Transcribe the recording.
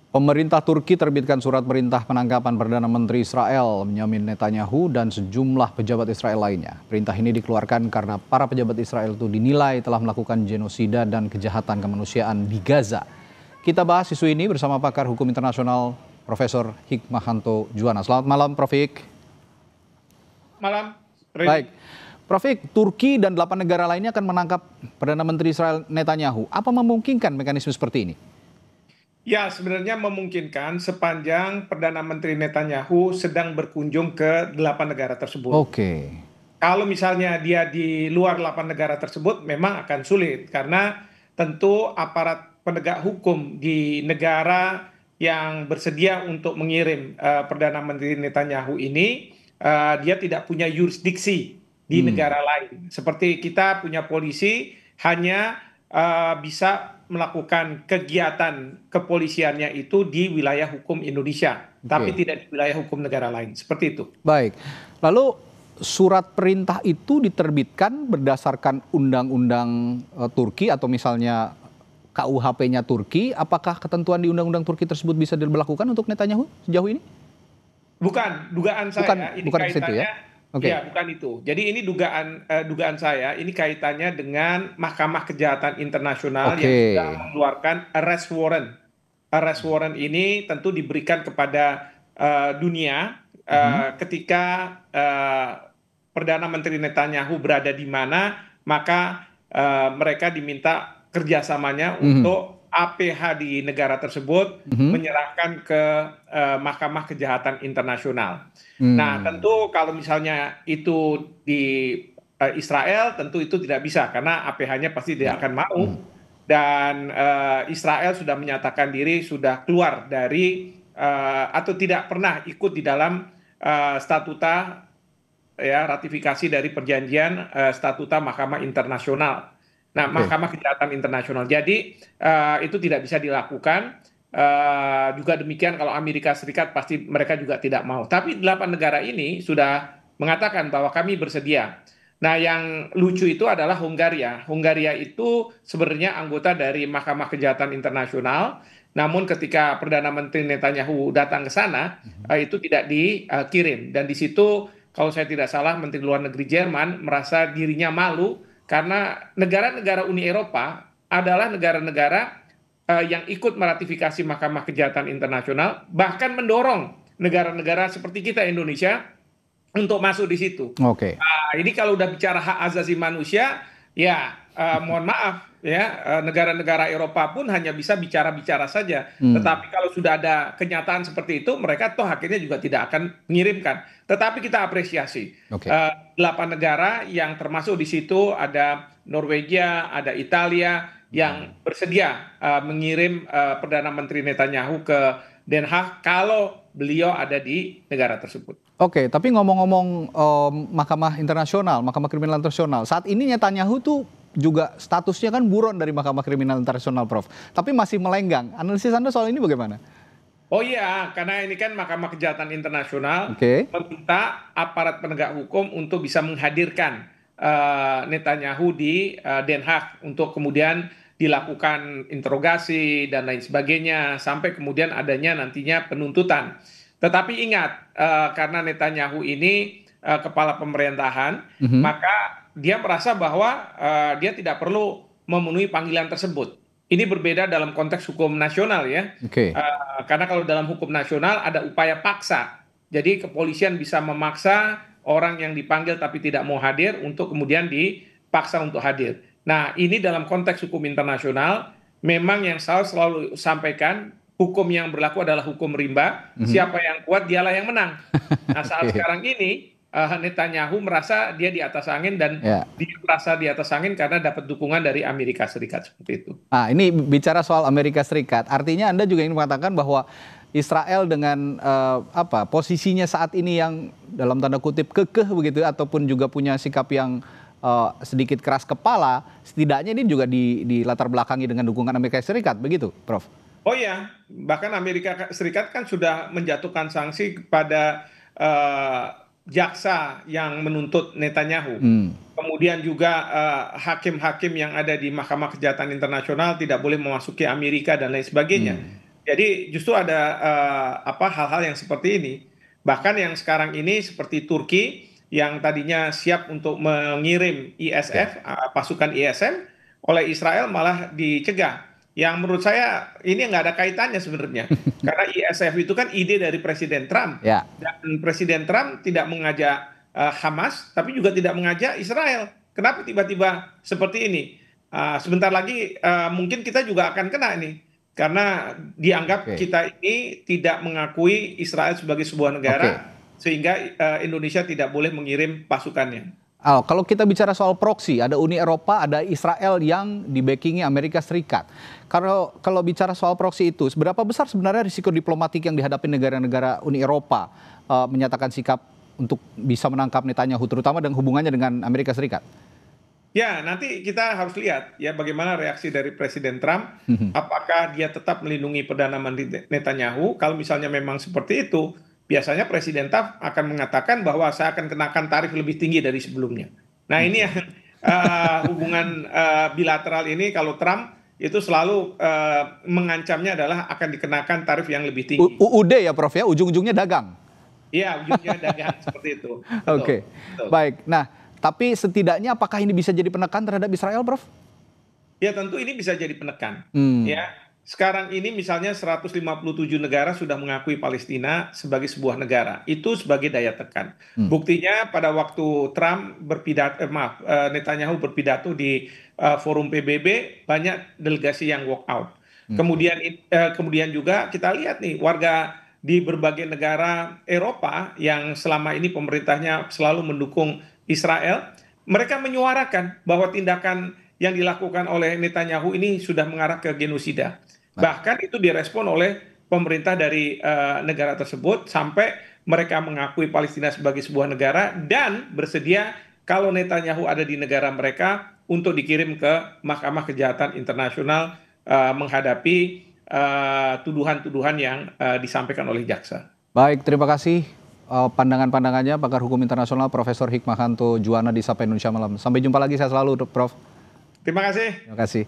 Pemerintah Turki terbitkan surat perintah penangkapan Perdana Menteri Israel Benyamin Netanyahu dan sejumlah pejabat Israel lainnya. Perintah ini dikeluarkan karena para pejabat Israel itu dinilai telah melakukan genosida dan kejahatan kemanusiaan di Gaza. Kita bahas isu ini bersama pakar hukum internasional Profesor Hikmahanto Juwana. Selamat malam, Prof. Hik. Malam. Baik, Prof. Hik, Turki dan 8 negara lainnya akan menangkap Perdana Menteri Israel Netanyahu. Apa memungkinkan mekanisme seperti ini? Ya, sebenarnya memungkinkan sepanjang Perdana Menteri Netanyahu sedang berkunjung ke 8 negara tersebut. Oke. Kalau misalnya dia di luar 8 negara tersebut, memang akan sulit. Karena tentu aparat penegak hukum di negara yang bersedia untuk mengirim Perdana Menteri Netanyahu ini, dia tidak punya yurisdiksi di negara lain. Seperti kita punya polisi hanya bisa melakukan kegiatan kepolisiannya itu di wilayah hukum Indonesia, tapi tidak di wilayah hukum negara lain. Seperti itu. Baik, lalu surat perintah itu diterbitkan berdasarkan undang-undang Turki atau misalnya KUHP-nya Turki. Apakah ketentuan di undang-undang Turki tersebut bisa diberlakukan untuk Netanyahu sejauh ini? Bukan, dugaan saya. Ini bukan ke situ kaitannya, ya? Oke. ya bukan itu. Jadi ini dugaan saya, ini kaitannya dengan Mahkamah Kejahatan Internasional yang sudah mengeluarkan arrest warrant. Arrest warrant ini tentu diberikan kepada dunia ketika Perdana Menteri Netanyahu berada di mana, maka mereka diminta kerjasamanya untuk APH di negara tersebut menyerahkan ke Mahkamah Kejahatan Internasional. Nah, tentu kalau misalnya itu di Israel, tentu itu tidak bisa karena APH-nya pasti tidak akan mau. Dan Israel sudah menyatakan diri sudah keluar dari atau tidak pernah ikut di dalam statuta ya ratifikasi dari perjanjian statuta Mahkamah Internasional. Nah, Mahkamah Kejahatan Internasional. Jadi itu tidak bisa dilakukan. Juga demikian kalau Amerika Serikat pasti mereka juga tidak mau. Tapi 8 negara ini sudah mengatakan bahwa kami bersedia. Nah, yang lucu itu adalah Hungaria. Hungaria itu sebenarnya anggota dari Mahkamah Kejahatan Internasional. Namun ketika Perdana Menteri Netanyahu datang ke sana, itu tidak dikirim. Dan di situ kalau saya tidak salah Menteri Luar Negeri Jerman merasa dirinya malu karena negara-negara Uni Eropa adalah negara-negara yang ikut meratifikasi Mahkamah Kejahatan Internasional, bahkan mendorong negara-negara seperti kita Indonesia untuk masuk di situ. Ini kalau udah bicara hak asasi manusia, ya mohon maaf ya, negara-negara Eropa pun hanya bisa bicara-bicara saja. Tetapi kalau sudah ada kenyataan seperti itu, mereka toh akhirnya juga tidak akan mengirimkan. Tetapi kita apresiasi 8 negara yang termasuk di situ ada Norwegia, ada Italia yang bersedia mengirim Perdana Menteri Netanyahu ke Den Haag kalau beliau ada di negara tersebut. Oke, tapi ngomong-ngomong Mahkamah Internasional, Mahkamah Kriminal Internasional, saat ini Netanyahu tuh juga statusnya kan buron dari Mahkamah Kriminal Internasional, Prof. Tapi masih melenggang. Analisis Anda soal ini bagaimana? Oh iya, karena ini kan Mahkamah Kejahatan Internasional meminta aparat penegak hukum untuk bisa menghadirkan Netanyahu di Den Haag untuk kemudian dilakukan interogasi dan lain sebagainya sampai kemudian adanya nantinya penuntutan. Tetapi ingat, karena Netanyahu ini kepala pemerintahan, maka dia merasa bahwa dia tidak perlu memenuhi panggilan tersebut. Ini berbeda dalam konteks hukum nasional ya. Karena kalau dalam hukum nasional ada upaya paksa. Jadi kepolisian bisa memaksa orang yang dipanggil tapi tidak mau hadir untuk kemudian dipaksa untuk hadir. Nah, ini dalam konteks hukum internasional memang yang saya selalu sampaikan, hukum yang berlaku adalah hukum rimba. Siapa yang kuat dialah yang menang. Nah, saat sekarang ini Netanyahu merasa dia di atas angin dan dia merasa di atas angin karena dapat dukungan dari Amerika Serikat seperti itu. Nah, ini bicara soal Amerika Serikat, artinya Anda juga ingin mengatakan bahwa Israel dengan posisinya saat ini yang dalam tanda kutip kekeh begitu ataupun juga punya sikap yang sedikit keras kepala, setidaknya ini juga di latar belakangi dengan dukungan Amerika Serikat, begitu, Prof? Oh ya, bahkan Amerika Serikat kan sudah menjatuhkan sanksi kepada jaksa yang menuntut Netanyahu. Kemudian juga hakim-hakim yang ada di Mahkamah Kejahatan Internasional tidak boleh memasuki Amerika dan lain sebagainya. Jadi justru ada hal-hal yang seperti ini. Bahkan yang sekarang ini seperti Turki yang tadinya siap untuk mengirim Ya. ISF, pasukan ISM, oleh Israel malah dicegah. Yang menurut saya ini nggak ada kaitannya sebenarnya. Karena ISF itu kan ide dari Presiden Trump. Ya. Dan Presiden Trump tidak mengajak Hamas, tapi juga tidak mengajak Israel. Kenapa tiba-tiba seperti ini? Sebentar lagi mungkin kita juga akan kena ini karena dianggap Oke. kita ini tidak mengakui Israel sebagai sebuah Oke. negara sehingga Indonesia tidak boleh mengirim pasukannya. Kalau kita bicara soal proksi, ada Uni Eropa, ada Israel yang di-backing-i Amerika Serikat. Kalau bicara soal proksi itu, seberapa besar sebenarnya risiko diplomatik yang dihadapi negara-negara Uni Eropa menyatakan sikap untuk bisa menangkap Netanyahu, terutama dengan hubungannya dengan Amerika Serikat? Ya, nanti kita harus lihat ya bagaimana reaksi dari Presiden Trump. Apakah dia tetap melindungi Perdana Menteri Netanyahu? Kalau misalnya memang seperti itu, biasanya Presiden Trump akan mengatakan bahwa saya akan kenakan tarif lebih tinggi dari sebelumnya. Nah, ini yang hubungan bilateral ini kalau Trump itu selalu mengancamnya adalah akan dikenakan tarif yang lebih tinggi. UUD ya Prof ya, ujung-ujungnya dagang. Iya, ujungnya dagang seperti itu. Betul, Oke, betul. baik. Nah, tapi setidaknya apakah ini bisa jadi penekan terhadap Israel, Prof? Ya tentu ini bisa jadi penekan. Hmm. Ya, sekarang ini misalnya 157 negara sudah mengakui Palestina sebagai sebuah negara. Itu sebagai daya tekan. Hmm. Buktinya pada waktu Trump Netanyahu berpidato di forum PBB banyak delegasi yang walk out. Oke. Kemudian juga kita lihat nih warga di berbagai negara Eropa yang selama ini pemerintahnya selalu mendukung Israel, mereka menyuarakan bahwa tindakan yang dilakukan oleh Netanyahu ini sudah mengarah ke genosida. Baik. Bahkan itu direspon oleh pemerintah dari negara tersebut sampai mereka mengakui Palestina sebagai sebuah negara dan bersedia kalau Netanyahu ada di negara mereka untuk dikirim ke Mahkamah Kejahatan Internasional menghadapi tuduhan-tuduhan yang disampaikan oleh jaksa. Baik, terima kasih pandangan-pandangannya pakar hukum internasional Profesor Hikmahanto Juwana di Sapa Indonesia Malam. Sampai jumpa lagi, saya selalu, Prof. Terima kasih. Terima kasih.